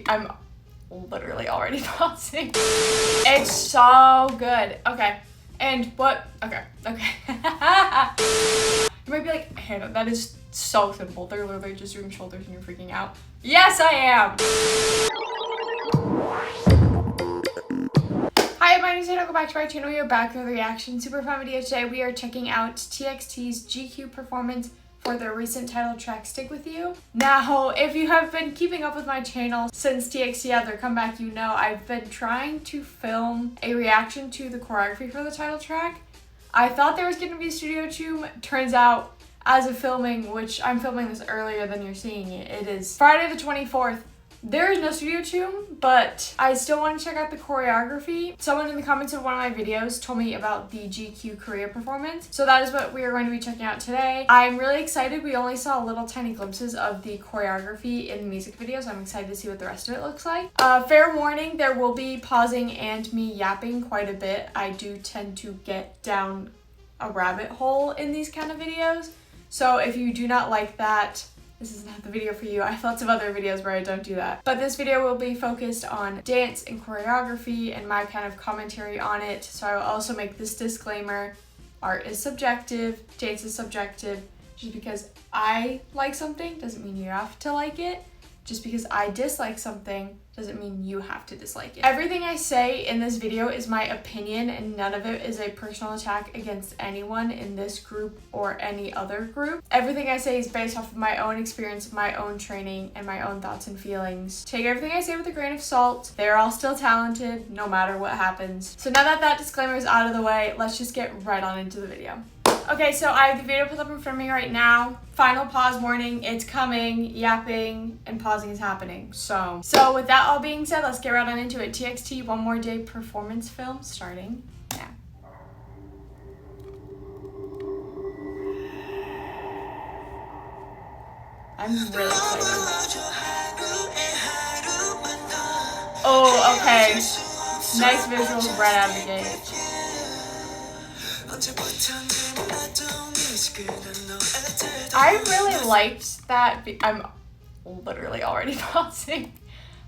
I'm literally already pausing. It's so good. Okay. And what? Okay. You might be like, Hannah, that is so simple. They're literally just doing shoulders and you're freaking out. Yes, I am. Hi, my name is Hannah. Welcome back to my channel. We are back with a reaction. Super fun video today. We are checking out TXT's GQ performance for their recent title track, Stick With You. Now, if you have been keeping up with my channel since TXT had their comeback, you know I've been trying to film a reaction to the choreography for the title track. I thought there was going to be a studio tune. Turns out, as of filming, which I'm filming this earlier than you're seeing it, it is Friday the 24th. There is no studio tune, but I still want to check out the choreography. Someone in the comments of one of my videos told me about the GQ Korea performance, so that is what we are going to be checking out today. I'm really excited. We only saw little tiny glimpses of the choreography in the music video, so I'm excited to see what the rest of it looks like. Fair warning, there will be pausing and me yapping quite a bit. I do tend to get down a rabbit hole in these kind of videos, so if you do not like that, this is not the video for you. I have lots of other videos where I don't do that. But this video will be focused on dance and choreography and my kind of commentary on it. So I will also make this disclaimer. Art is subjective, dance is subjective. Just because I like something doesn't mean you have to like it. Just because I dislike something doesn't mean you have to dislike it. Everything I say in this video is my opinion and none of it is a personal attack against anyone in this group or any other group. Everything I say is based off of my own experience, my own training, and my own thoughts and feelings. Take everything I say with a grain of salt. They're all still talented, no matter what happens. So now that that disclaimer is out of the way, let's just get right on into the video. Okay, so I have the video pulled up in front of me right now. Final pause warning, it's coming, yapping, and pausing is happening. So with that all being said, let's get right on into it. TXT One More Day performance film starting now. I'm really excited. Oh, okay. Nice visuals right out of the gate. I really liked that. I'm literally already pausing.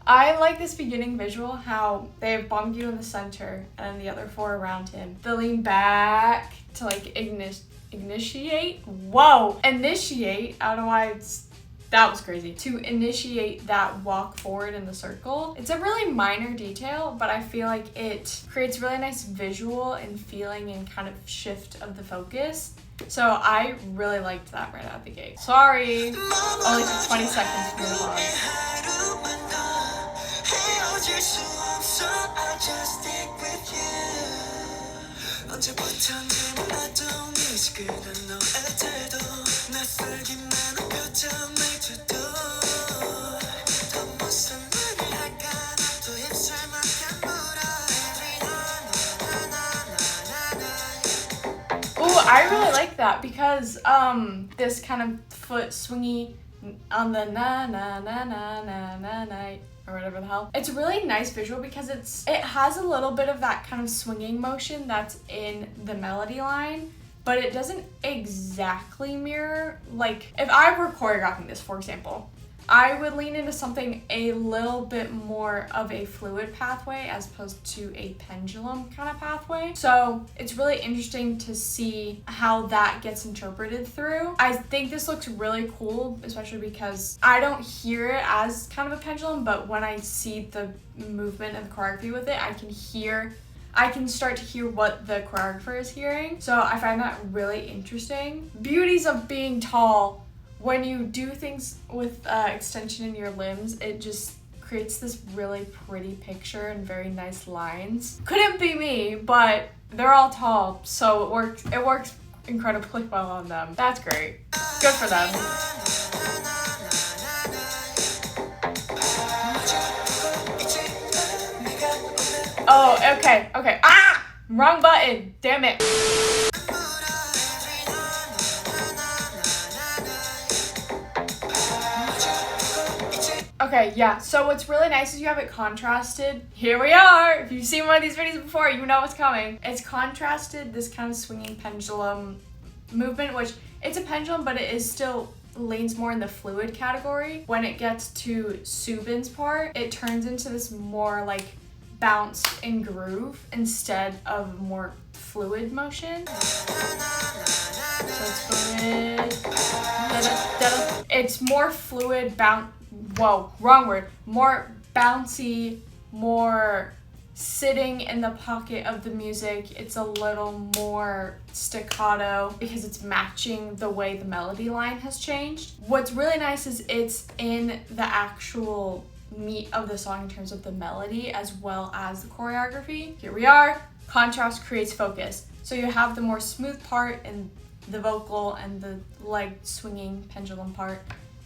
I like this beginning visual, how they have Bongyu in the center and then the other four around him. They lean back to like initiate. Whoa! Initiate. I don't know why that was crazy. To initiate that walk forward in the circle. It's a really minor detail, but I feel like it creates really nice visual and feeling and kind of shift of the focus. So I really liked that right out of the gate. Sorry, only took 20 seconds for the pause. I really like that because this kind of foot swingy on the na na na na na na na or whatever the hell. It's a really nice visual because it has a little bit of that kind of swinging motion that's in the melody line, but it doesn't exactly mirror. Like if I were choreographing this, for example, I would lean into something a little bit more of a fluid pathway as opposed to a pendulum kind of pathway. So it's really interesting to see how that gets interpreted through. I think this looks really cool, especially because I don't hear it as kind of a pendulum, but when I see the movement and the choreography with it, I can start to hear what the choreographer is hearing. So I find that really interesting. Beauties of being tall. When you do things with extension in your limbs, it just creates this really pretty picture and very nice lines. Couldn't be me, but they're all tall, so it works incredibly well on them. That's great. Good for them. Oh, okay. Ah! Wrong button. Damn it. Okay, yeah, so what's really nice is you have it contrasted. Here we are. If you've seen one of these videos before, you know what's coming. It's contrasted, this kind of swinging pendulum movement, which it's a pendulum, but it is still leans more in the fluid category. When it gets to Subin's part, it turns into this more like bounce and groove instead of more fluid motion. So it's fluid. Da-da-da-da. It's more fluid, more bouncy, more sitting in the pocket of the music. It's a little more staccato because it's matching the way the melody line has changed. What's really nice is it's in the actual meat of the song in terms of the melody as well as the choreography. Here we are. Contrast creates focus. So you have the more smooth part and the vocal and the leg swinging pendulum part,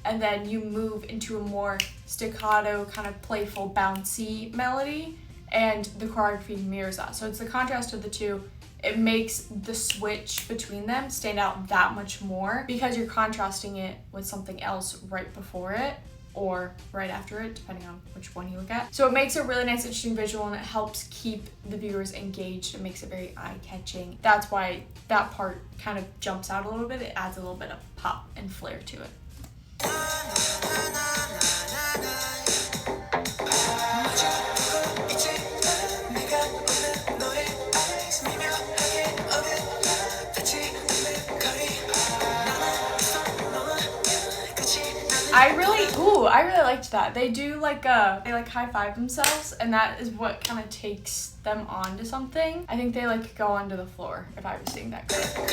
and then you move into a more staccato, kind of playful, bouncy melody, and the choreography mirrors that. So it's the contrast of the two. It makes the switch between them stand out that much more because you're contrasting it with something else right before it or right after it, depending on which one you look at. So it makes a really nice, interesting visual, and it helps keep the viewers engaged. It makes it very eye-catching. That's why that part kind of jumps out a little bit. It adds a little bit of pop and flair to it. I really liked that. They do like they like high five themselves, and that is what kind of takes them on to something. I think they like go onto the floor, if I was seeing that correctly.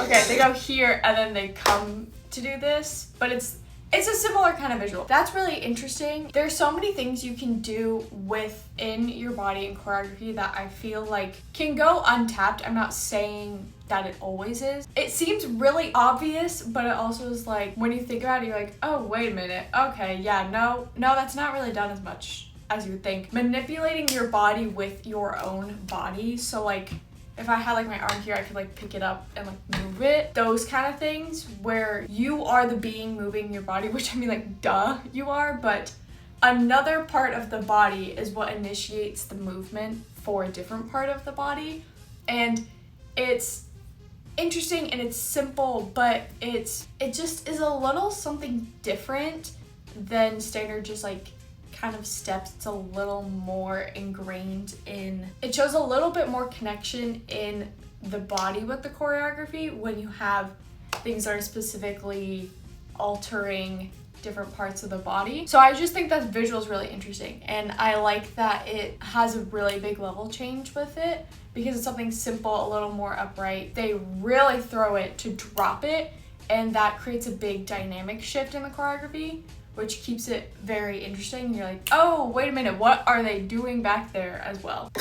Okay, they go here and then they come to do this, but it's a similar kind of visual. That's really interesting. There's so many things you can do within your body and choreography that I feel like can go untapped. I'm not saying that it always is. It seems really obvious, but it also is like, when you think about it, you're like, oh, wait a minute. Okay, yeah, no, that's not really done as much as you would think. Manipulating your body with your own body. So like, if I had like my arm here, I could like pick it up and like move it. Those kind of things where you are the being moving your body, which I mean like, duh, you are, but another part of the body is what initiates the movement for a different part of the body. And it's interesting and it's simple, but it just is a little something different than standard just like kind of steps. It's a little more ingrained in, it shows a little bit more connection in the body with the choreography when you have things that are specifically altering different parts of the body. So I just think that visual is really interesting, and I like that it has a really big level change with it because it's something simple, a little more upright. They really throw it to drop it, and that creates a big dynamic shift in the choreography, which keeps it very interesting. You're like, oh, wait a minute, what are they doing back there as well?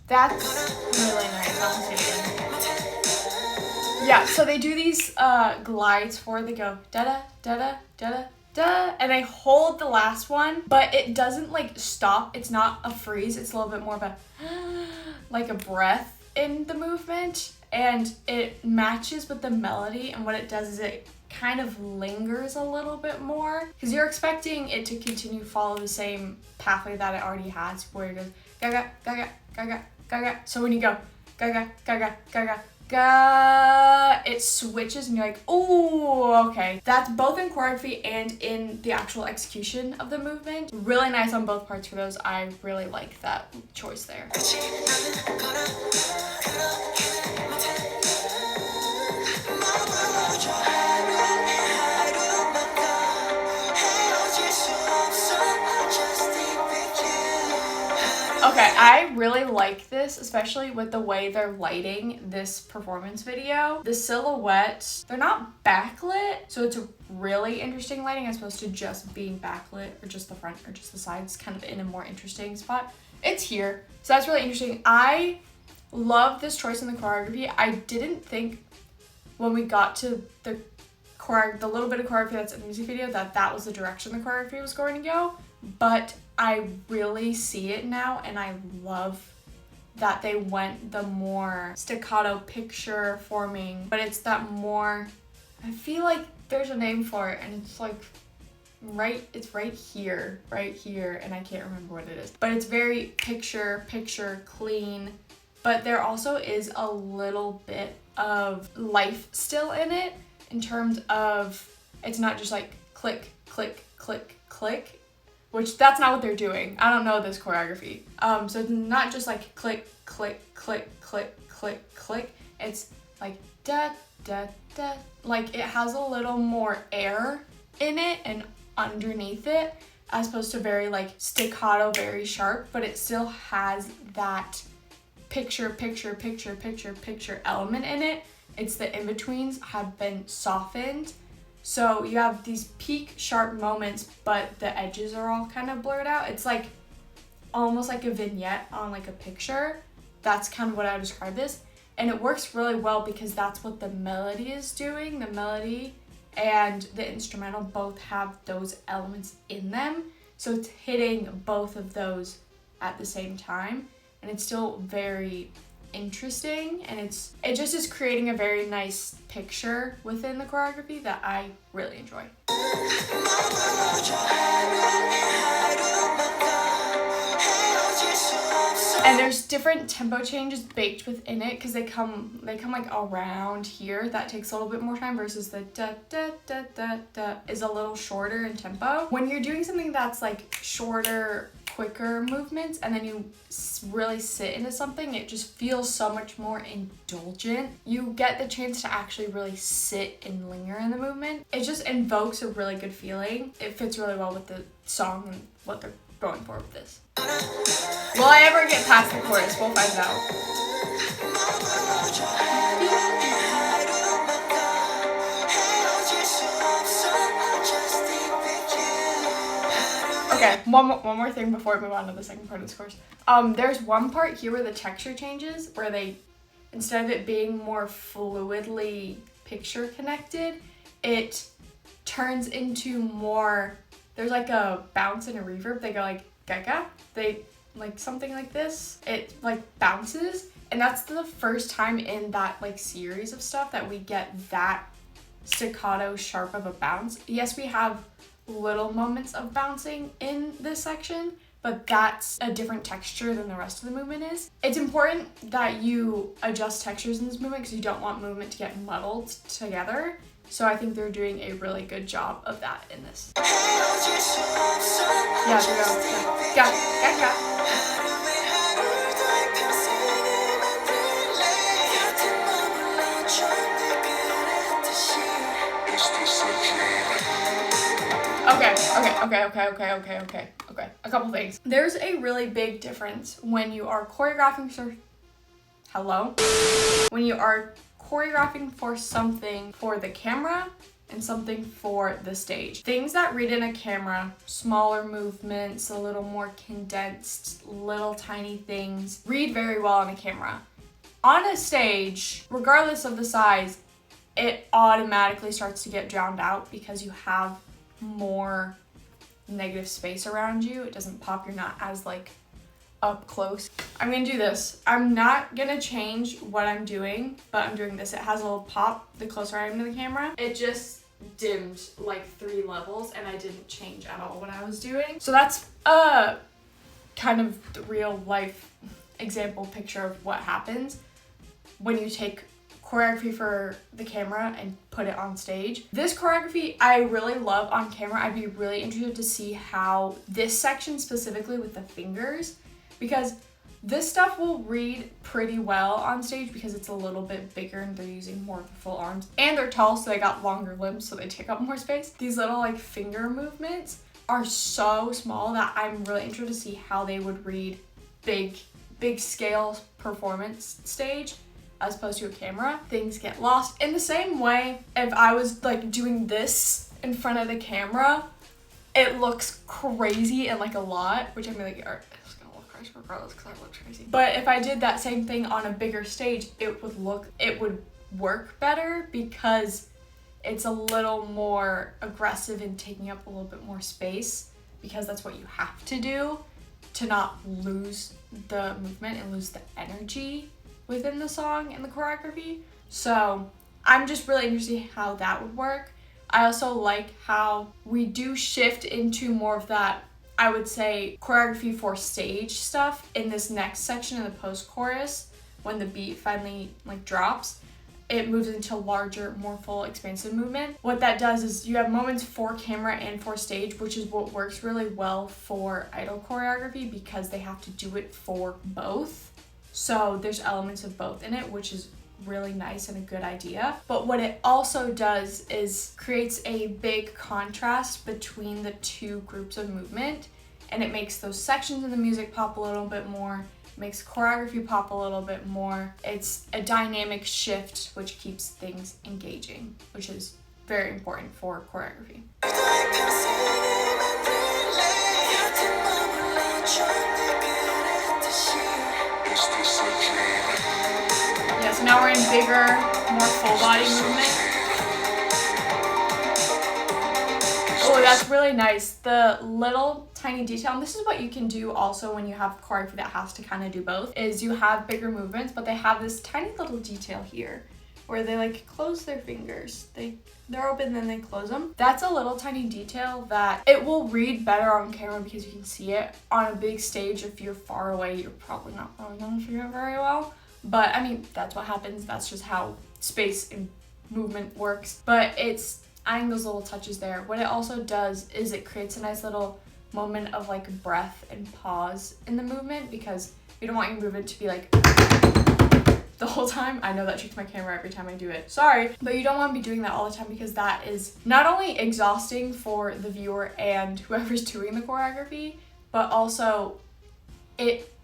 That's really nice. I'll see it again. Yeah, so they do these glides forward. They go da-da, da-da, da-da, da, and they hold the last one, but it doesn't like stop. It's not a freeze. It's a little bit more of a like a breath in the movement, and it matches with the melody, and what it does is it kind of lingers a little bit more because you're expecting it to continue follow the same pathway that it already has, where it goes gaga gaga gaga gaga. So when you go gaga gaga gaga ga, it switches and you're like, oh, okay. That's both in choreography and in the actual execution of the movement. Really nice on both parts for those. I really like that choice there. Okay, I really like this, especially with the way they're lighting this performance video. The silhouettes, they're not backlit, so it's a really interesting lighting as opposed to just being backlit or just the front or just the sides, kind of in a more interesting spot. It's here, so that's really interesting. I love this choice in the choreography. I didn't think when we got to the little bit of choreography that's in the music video that was the direction the choreography was going to go, but I really see it now, and I love that they went the more staccato picture forming, but it's that more, I feel like there's a name for it, and it's like it's right here, and I can't remember what it is. But it's very picture, clean. But there also is a little bit of life still in it, in terms of it's not just like click, click, click, click, which that's not what they're doing. I don't know this choreography. So it's not just like click, click, click, click, click, click. It's like da, da, da. Like it has a little more air in it and underneath it, as opposed to very like staccato, very sharp, but it still has that picture element in it. It's the in-betweens have been softened. So you have these peak sharp moments, but the edges are all kind of blurred out. It's like almost like a vignette on like a picture. That's kind of what I would describe this. And it works really well because that's what the melody is doing. The melody and the instrumental both have those elements in them. So it's hitting both of those at the same time. And it's still very interesting, and it just is creating a very nice picture within the choreography that I really enjoy. And there's different tempo changes baked within it because they come like around here. That takes a little bit more time versus the da da da da da is a little shorter in tempo. When you're doing something that's like shorter, quicker movements, and then you really sit into something, it just feels so much more indulgent. You get the chance to actually really sit and linger in the movement. It just invokes a really good feeling. It fits really well with the song and what they're going for with this. Will I ever get past the chorus? We'll find out. Okay, one more thing before we move on to the second part of this course. There's one part here where the texture changes, where they, instead of it being more fluidly picture connected, it turns into more, there's like a bounce and a reverb. They go like gaga, they like something like this. It like bounces, and that's the first time in that like series of stuff that we get that staccato sharp of a bounce. Yes, we have little moments of bouncing in this section, but that's a different texture than the rest of the movement is. It's important that you adjust textures in this movement because you don't want movement to get muddled together. So I think they're doing a really good job of that in this. Yeah, there we go. Ga. Okay. A couple things. There's a really big difference when you are choreographing when you are choreographing for something for the camera and something for the stage. Things that read in a camera, smaller movements, a little more condensed, little tiny things, read very well on a camera. On a stage, regardless of the size, it automatically starts to get drowned out because you have more negative space around you. It doesn't pop. You're not as like up close. I'm gonna do this. I'm not gonna change what I'm doing, but I'm doing this. It has a little pop the closer I am to the camera. It just dimmed like 3 levels, and I didn't change at all what I was doing. So that's a kind of the real life example picture of what happens when you take choreography for the camera and put it on stage. This choreography I really love on camera. I'd be really interested to see how this section specifically with the fingers, because this stuff will read pretty well on stage because it's a little bit bigger and they're using more of the full arms, and they're tall, so they got longer limbs, so they take up more space. These little like finger movements are so small that I'm really interested to see how they would read big scale performance stage as opposed to a camera. Things get lost. In the same way, if I was like doing this in front of the camera, it looks crazy and like a lot, which I'm like, it's gonna look crazy regardless because I look crazy. But if I did that same thing on a bigger stage, it would work better because it's a little more aggressive and taking up a little bit more space, because that's what you have to do to not lose the movement and lose the energy within the song and the choreography. So I'm just really interested in how that would work. I also like how we do shift into more of that, I would say, choreography for stage stuff in this next section in the post-chorus. When the beat finally like drops, it moves into larger, more full, expansive movement. What that does is you have moments for camera and for stage, which is what works really well for idol choreography because they have to do it for both. So there's elements of both in it, which is really nice and a good idea. But what it also does is creates a big contrast between the two groups of movement, and it makes those sections in the music pop a little bit more, makes choreography pop a little bit more. It's a dynamic shift which keeps things engaging, which is very important for choreography. Yeah, so now we're in bigger, more full body movement. Oh, that's really nice. The little tiny detail, and this is what you can do also when you have choreography that has to kind of do both, is you have bigger movements, but they have this tiny little detail here where they like close their fingers. They're open, then they close them. That's a little tiny detail that it will read better on camera because you can see it. On a big stage, if you're far away, you're probably not really going to figure it very well. But I mean, that's what happens. That's just how space and movement works. But it's adding those little touches there. What it also does is it creates a nice little moment of like breath and pause in the movement, because you don't want your movement to be like the whole time. I know that tricks my camera every time I do it. Sorry, but you don't want to be doing that all the time, because that is not only exhausting for the viewer and whoever's doing the choreography, but also it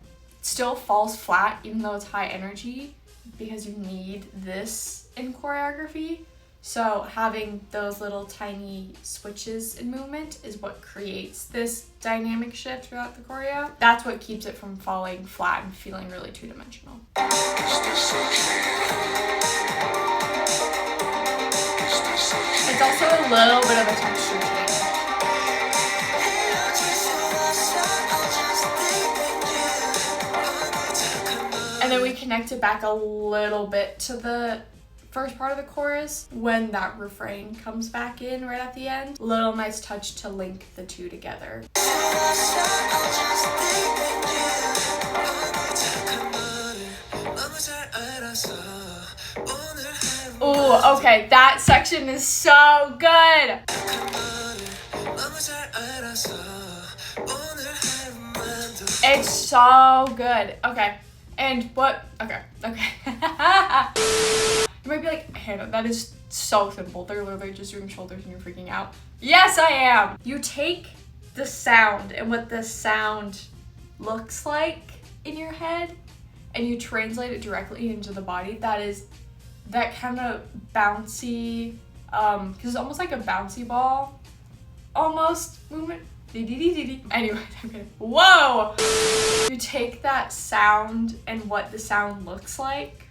still falls flat even though it's high energy, because you need this in choreography. So having those little tiny switches in movement is what creates this dynamic shift throughout the choreo. That's what keeps it from falling flat and feeling really two-dimensional. It's also a little bit of a texture change. And then we connect it back a little bit to the first part of the chorus when that refrain comes back in right at the end. Little nice touch to link the two together. Ooh, okay, that section is so good. It's so good. Okay. And what? Okay. You might be like, Hannah, that is so simple. They're literally just doing shoulders and you're freaking out. Yes, I am. You take the sound and what the sound looks like in your head and you translate it directly into the body. That is that kind of bouncy, because it's almost like a bouncy ball almost movement. Anyway, I'm kidding. Whoa! You take that sound and what the sound looks like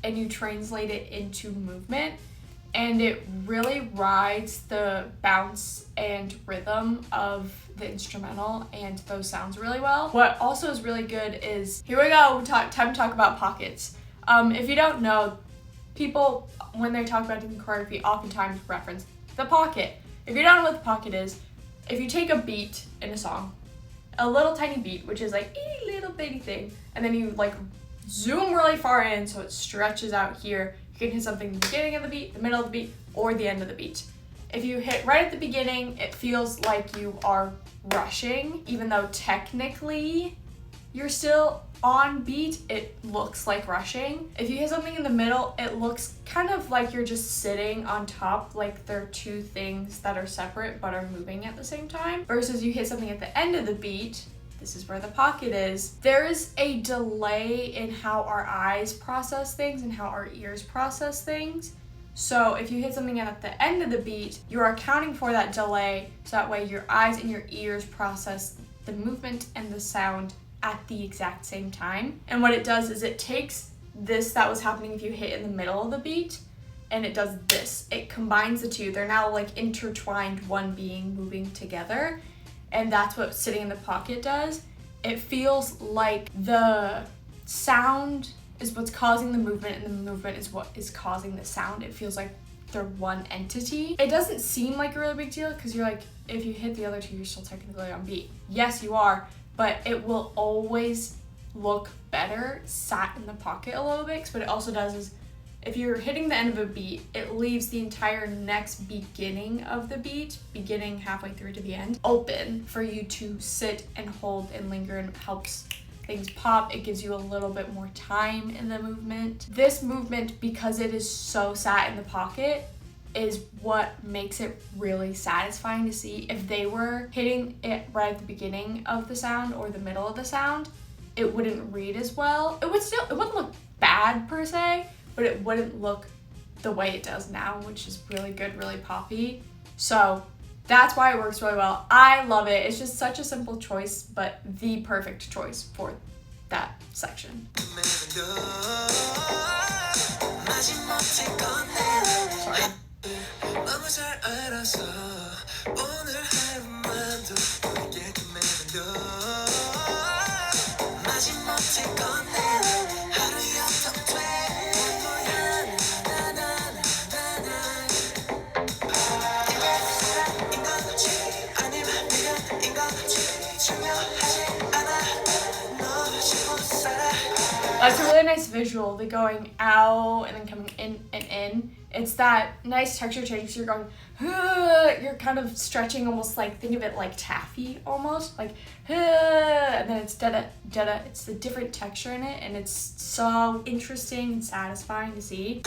and you translate it into movement, and it really rides the bounce and rhythm of the instrumental and those sounds really well. What also is really good is, here we go, time to talk about pockets. If you don't know, people, when they talk about doing choreography, oftentimes reference the pocket. If you don't know what the pocket is, if you take a beat in a song, a little tiny beat, which is like a little bitty thing, and then you like zoom really far in so it stretches out here, you can hit something in the beginning of the beat, the middle of the beat, or the end of the beat. If you hit right at the beginning, it feels like you are rushing, even though technically you're still on beat, it looks like rushing. If you hit something in the middle, it looks kind of like you're just sitting on top, like they're two things that are separate but are moving at the same time. Versus you hit something at the end of the beat, this is where the pocket is. There is a delay in how our eyes process things and how our ears process things. So if you hit something at the end of the beat, you are accounting for that delay, so that way your eyes and your ears process the movement and the sound at the exact same time. And what it does is it takes this that was happening if you hit in the middle of the beat, and it does this. It combines the two. They're now like intertwined, one being moving together. And that's what sitting in the pocket does. It feels like the sound is what's causing the movement, and the movement is what is causing the sound. It feels like they're one entity. It doesn't seem like a really big deal because you're like, if you hit the other two, you're still technically on beat. Yes, you are, but it will always look better sat in the pocket a little bit. What it also does is, if you're hitting the end of a beat, it leaves the entire next beginning of the beat, beginning halfway through to the end, open for you to sit and hold and linger, and helps things pop. It gives you a little bit more time in the movement. This movement, because it is so sat in the pocket, is what makes it really satisfying to see. If they were hitting it right at the beginning of the sound or the middle of the sound, it wouldn't read as well. It wouldn't look bad per se, but it wouldn't look the way it does now, which is really good, really poppy. So that's why it works really well. I love it. It's just such a simple choice, but the perfect choice for that section. Sorry. That's a really nice visual, the going out and then coming in and in. It's that nice texture change. So you're going, you're kind of stretching, almost like, think of it like taffy almost, like, and then it's da-da, da-da. It's the different texture in it, and it's so interesting and satisfying to see.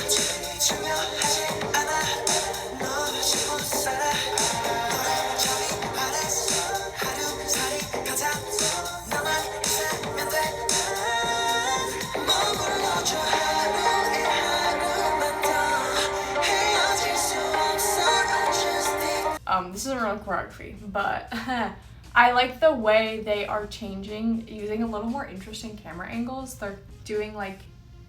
This isn't real choreography, but I like the way they are changing, using a little more interesting camera angles. They're doing like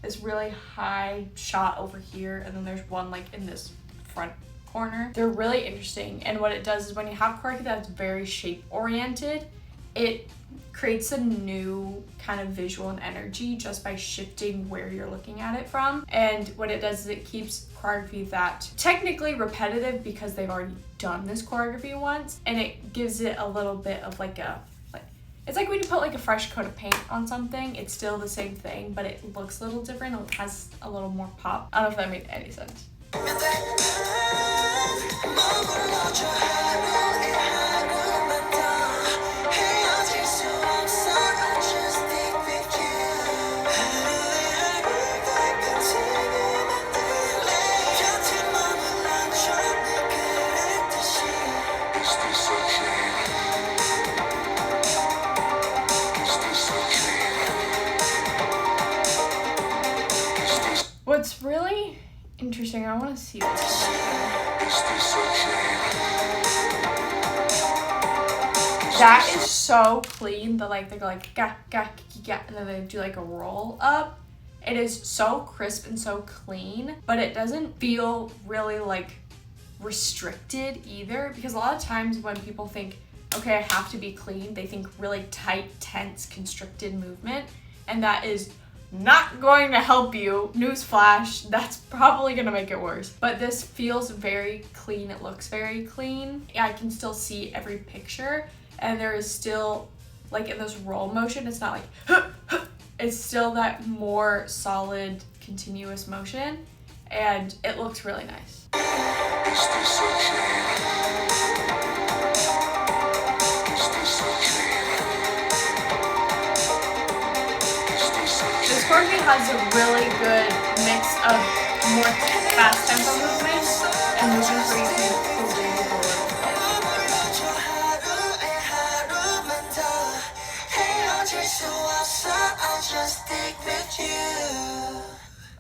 this really high shot over here, and then there's one like in this front corner. They're really interesting, and what it does is when you have choreography that's very shape oriented, it creates a new kind of visual and energy just by shifting where you're looking at it from. And what it does is it keeps choreography that technically repetitive because they've already done this choreography once, and it gives it a little bit of like it's like when you put like a fresh coat of paint on something. It's still the same thing, but it looks a little different. It has a little more pop. I don't know if that made any sense. What's really interesting, I want to see this. That is so clean. They go like ga ga ga, and then they do like a roll up. It is so crisp and so clean, but it doesn't feel really like restricted either, because a lot of times when people think, okay, I have to be clean, they think really tight, tense, constricted movement, and that is not going to help you. Newsflash, that's probably gonna make it worse. But this feels very clean. It looks very clean. I can still see every picture, and there is still, like in this roll motion, it's not like, it's still that more solid, continuous motion, and it looks really nice. This choreography has a really good mix of more fast tempo movements and movements where you can breathe a little bit.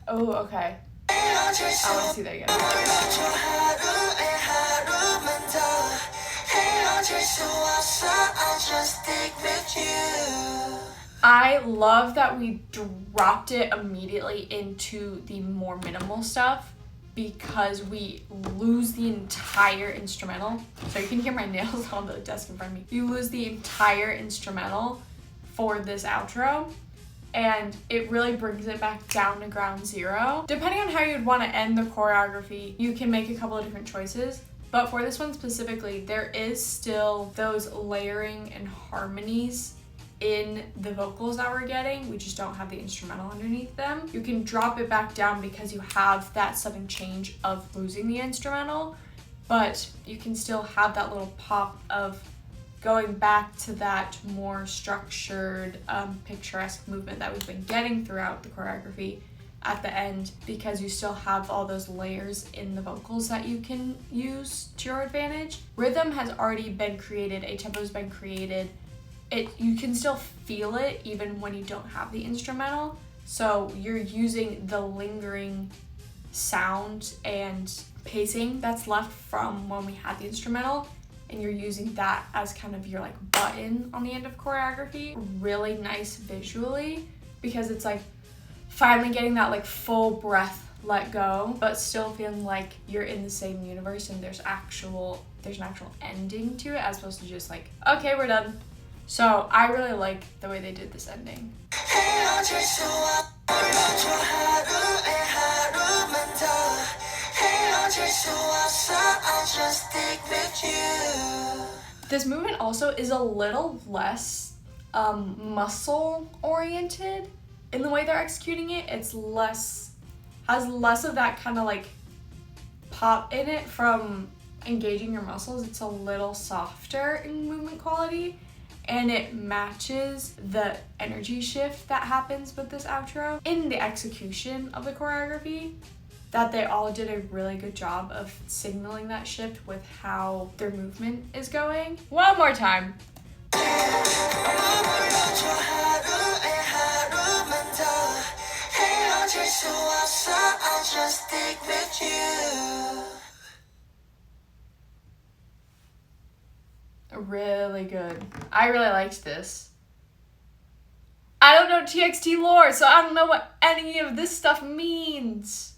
Oh, okay. I want to see that again. I love that we dropped it immediately into the more minimal stuff, because we lose the entire instrumental. So you can hear my nails on the desk in front of me. You lose the entire instrumental for this outro, and it really brings it back down to ground zero. Depending on how you'd want to end the choreography, you can make a couple of different choices. But for this one specifically, there is still those layering and harmonies in the vocals that we're getting. We just don't have the instrumental underneath them. You can drop it back down because you have that sudden change of losing the instrumental, but you can still have that little pop of going back to that more structured, picturesque movement that we've been getting throughout the choreography at the end, because you still have all those layers in the vocals that you can use to your advantage. Rhythm has already been created, a tempo has been created. You can still feel it even when you don't have the instrumental. So you're using the lingering sound and pacing that's left from when we had the instrumental, and you're using that as kind of your like button on the end of choreography. Really nice visually, because it's like finally getting that like full breath let go, but still feeling like you're in the same universe and there's an actual ending to it, as opposed to just like, okay, we're done. So I really like the way they did this ending. This movement also is a little less muscle oriented in the way they're executing it. It's has less of that kind of like pop in it from engaging your muscles. It's a little softer in movement quality, and it matches the energy shift that happens with this outro in the execution of the choreography. That they all did a really good job of signaling that shift with how their movement is going. One more time. Really good. I really liked this. I don't know TXT lore, so I don't know what any of this stuff means.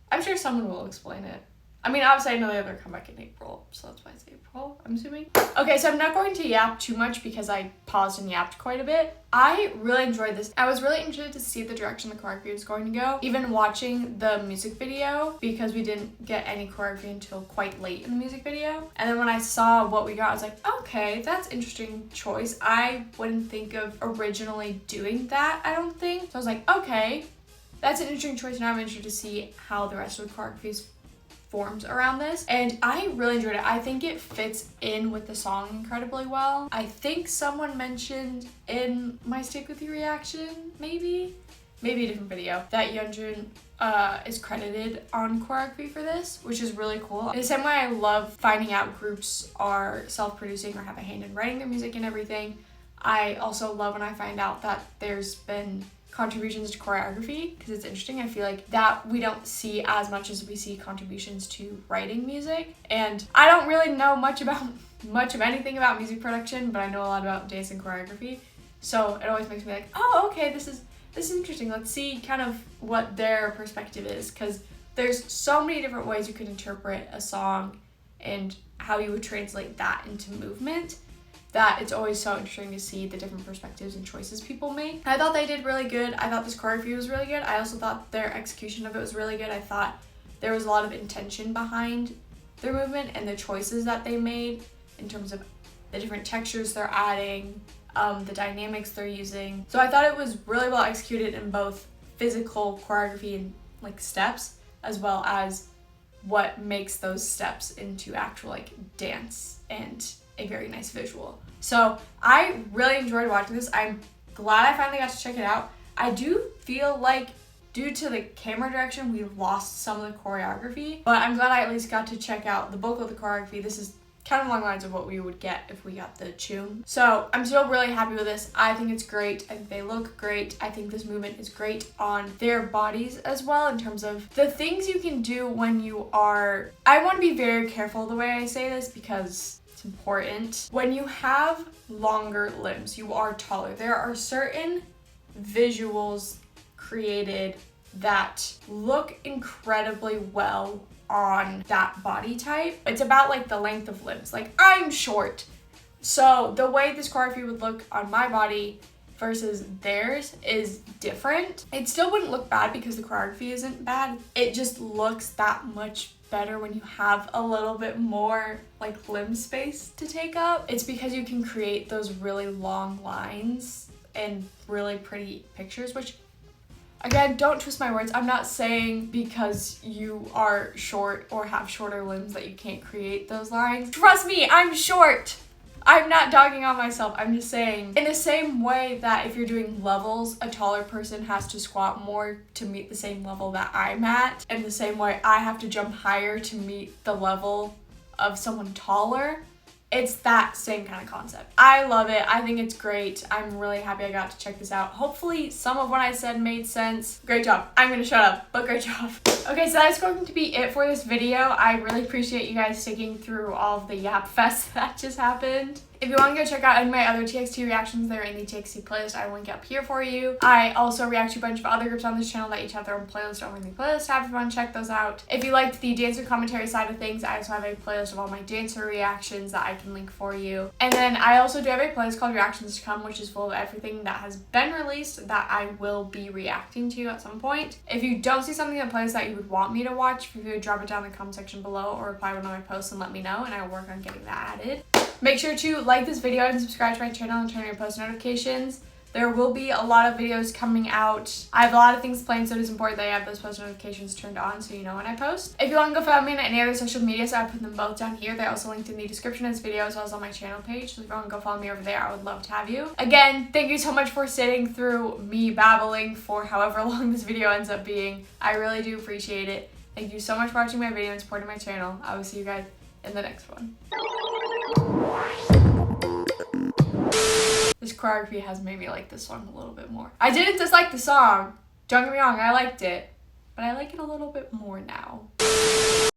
I'm sure someone will explain it. I mean, obviously I know they have their comeback in April, so that's why it's April, I'm assuming. Okay, so I'm not going to yap too much because I paused and yapped quite a bit. I really enjoyed this. I was really interested to see the direction the choreography was going to go, even watching the music video, because we didn't get any choreography until quite late in the music video. And then when I saw what we got, I was like, okay, that's interesting choice. I wouldn't think of originally doing that, I don't think. So I was like, okay, that's an interesting choice, and I'm interested to see how the rest of the choreography forms around this. And I really enjoyed it. I think it fits in with the song incredibly well. I think someone mentioned in my Stick With You reaction, maybe a different video, that Yeonjun is credited on choreography for this, which is really cool. In the same way I love finding out groups are self-producing or have a hand in writing their music and everything, I also love when I find out that there's been contributions to choreography, because it's interesting. I feel like that we don't see as much as we see contributions to writing music. And I don't really know much of anything about music production, but I know a lot about dance and choreography. So it always makes me like, oh, okay, this is interesting. Let's see kind of what their perspective is, because there's so many different ways you could interpret a song and how you would translate that into movement, that it's always so interesting to see the different perspectives and choices people make. I thought they did really good. I thought this choreography was really good. I also thought their execution of it was really good. I thought there was a lot of intention behind their movement and the choices that they made in terms of the different textures they're adding, the dynamics they're using. So I thought it was really well executed in both physical choreography and like steps, as well as what makes those steps into actual like dance and a very nice visual. So I really enjoyed watching this. I'm glad I finally got to check it out. I do feel like due to the camera direction, we lost some of the choreography, but I'm glad I at least got to check out the bulk of the choreography. This is kind of along the lines of what we would get if we got the tune. So I'm still really happy with this. I think it's great. I think they look great. I think this movement is great on their bodies as well, in terms of the things you can do when you are, I want to be very careful the way I say this because it's important. When you have longer limbs, you are taller. There are certain visuals created that look incredibly well on that body type. It's about like the length of limbs. Like I'm short, so the way this choreography would look on my body versus theirs is different. It still wouldn't look bad because the choreography isn't bad. It just looks that much better when you have a little bit more like limb space to take up. It's because you can create those really long lines and really pretty pictures, which again, don't twist my words. I'm not saying because you are short or have shorter limbs that you can't create those lines. Trust me, I'm short. I'm not dogging on myself. I'm just saying, in the same way that if you're doing levels, a taller person has to squat more to meet the same level that I'm at. In the same way, I have to jump higher to meet the level of someone taller. It's that same kind of concept. I love it. I think it's great. I'm really happy I got to check this out. Hopefully some of what I said made sense. Great job. I'm gonna shut up, but great job. Okay, so that's going to be it for this video. I really appreciate you guys sticking through all of the yap fest that just happened. If you want to go check out any of my other TXT reactions, they're in the TXT playlist. I will link up here for you. I also react to a bunch of other groups on this channel that each have their own playlist over in the playlist tab if you want to check those out. If you liked the dancer commentary side of things, I also have a playlist of all my dancer reactions that I can link for you. And then I also do have a playlist called Reactions to Come, which is full of everything that has been released that I will be reacting to at some point. If you don't see something in the playlist that you would want me to watch, if you would drop it down in the comment section below or reply to one of my posts and let me know, and I will work on getting that added. Make sure to like this video and subscribe to my channel and turn on your post notifications. There will be a lot of videos coming out. I have a lot of things planned, so it is important that you have those post notifications turned on so you know when I post. If you want to go follow me on any other social media, so I put them both down here. They're also linked in the description of this video as well as on my channel page. So if you want to go follow me over there, I would love to have you. Again, thank you so much for sitting through me babbling for however long this video ends up being. I really do appreciate it. Thank you so much for watching my video and supporting my channel. I will see you guys in the next one. This choreography has made me like this song a little bit more. I didn't dislike the song. Don't get me wrong, I liked it. But I like it a little bit more now.